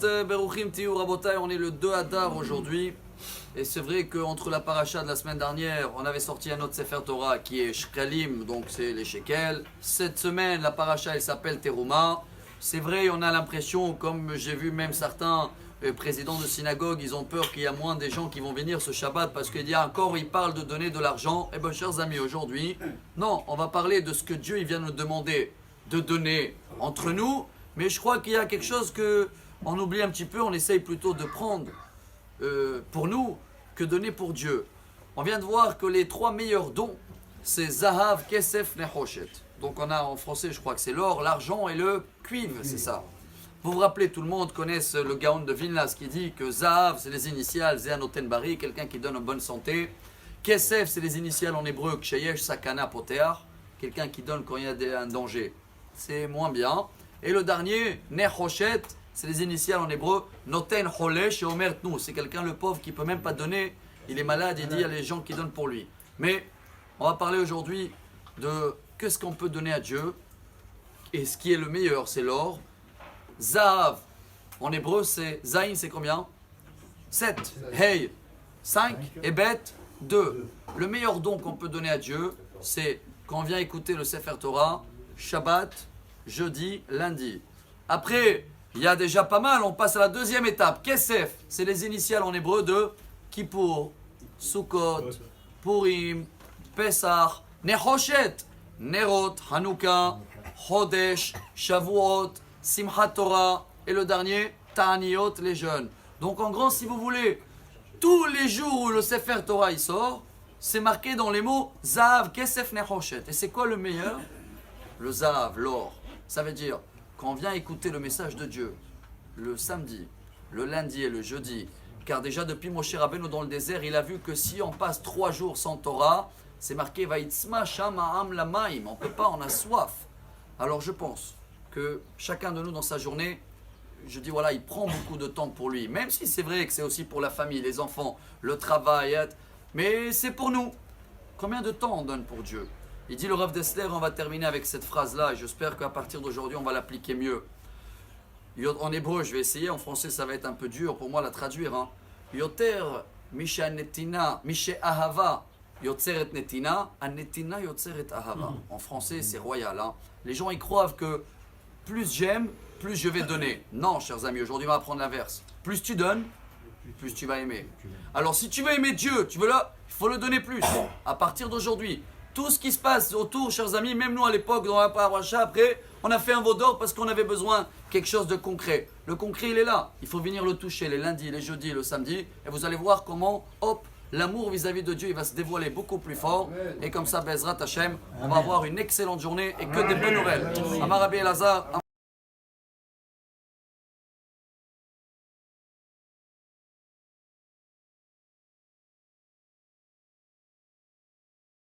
Beruchim Tiyu Rabotai, on est le 2 Adar aujourd'hui. Et c'est vrai qu'entre la paracha de la semaine dernière, on avait sorti un autre Sefer Torah qui est Shkalim, donc c'est les shekels. Cette semaine, la paracha elle s'appelle Teruma. C'est vrai, on a l'impression, comme j'ai vu même certains présidents de synagogue, ils ont peur qu'il y a moins des gens qui vont venir ce Shabbat parce qu'il y a encore, ils parlent de donner de l'argent. Eh bien, chers amis, aujourd'hui, non, on va parler de ce que Dieu il vient nous demander de donner entre nous. Mais je crois qu'il y a quelque chose qu'on oublie un petit peu, on essaye plutôt de prendre pour nous que donner pour Dieu. On vient de voir que les 3 meilleurs dons, c'est Zahav, Kesef, Nechoshet. Donc on a en français, je crois que c'est l'or, l'argent et le cuivre, c'est ça. Vous vous rappelez, tout le monde connaît le Gaon de Vilna qui dit que Zahav, c'est les initiales, Zéanoten Bari, quelqu'un qui donne en bonne santé. Kesef, c'est les initiales en hébreu, Ksheyesh, Sakana, Potear, quelqu'un qui donne quand il y a un danger. C'est moins bien. Et le dernier, Nechoshet, c'est les initiales en hébreu, Noten Cholesh et Omer Tnou. C'est quelqu'un, le pauvre, qui ne peut même pas donner. Il est malade, il dit à les gens qui donnent pour lui. Mais on va parler aujourd'hui de qu'est-ce qu'on peut donner à Dieu. Et ce qui est le meilleur, c'est l'or. Zahav, en hébreu, c'est Zain, c'est combien 7. Hey, 5. Et Bet, 2. Le meilleur don qu'on peut donner à Dieu, c'est quand on vient écouter le Sefer Torah, Shabbat, jeudi, lundi. Après, il y a déjà pas mal, on passe à la deuxième étape. Kesef, c'est les initiales en hébreu de Kippour, Sukkot, Purim, Pesach, Nechoshet, Nerot, Hanouka, Chodesh, Shavuot, Simchat Torah et le dernier, Ta'aniot, les jeunes. Donc en grand, si vous voulez, tous les jours où le Sefer Torah il sort, c'est marqué dans les mots Zahav, Kesef, Nechoshet. Et c'est quoi le meilleur? Le Zahav, l'or. Ça veut dire, quand on vient écouter le message de Dieu, le samedi, le lundi et le jeudi, car déjà depuis Moshe Rabbeinu dans le désert, il a vu que si on passe 3 jours sans Torah, c'est marqué Vaïtzma Shama Am Lamaim. On ne peut pas, on a soif. Alors je pense que chacun de nous dans sa journée, je dis voilà, il prend beaucoup de temps pour lui. Même si c'est vrai que c'est aussi pour la famille, les enfants, le travail, mais c'est pour nous. Combien de temps on donne pour Dieu? Il dit le Rav Dessler, on va terminer avec cette phrase-là, et j'espère qu'à partir d'aujourd'hui, on va l'appliquer mieux. En hébreu, je vais essayer, en français, ça va être un peu dur pour moi à la traduire. Yoter Mishe Netina, Mishe Ahava, Yotzeret Netina, Anetina Yotzeret Ahava. En français, c'est royal. Les gens, ils croient que plus j'aime, plus je vais donner. Non, chers amis, aujourd'hui, on va apprendre l'inverse. Plus tu donnes, plus tu vas aimer. Alors, si tu veux aimer Dieu, il faut le donner plus. À partir d'aujourd'hui, tout ce qui se passe autour, chers amis, même nous à l'époque, dans la paracha, après, on a fait un veau d'or parce qu'on avait besoin de quelque chose de concret. Le concret, il est là. Il faut venir le toucher les lundis, les jeudis, le samedi. Et vous allez voir comment, hop, l'amour vis-à-vis de Dieu, il va se dévoiler beaucoup plus fort. Et comme ça, Bezrat Hashem, on va avoir une excellente journée et que des bonnes nouvelles. Amar Rabbi Elazar.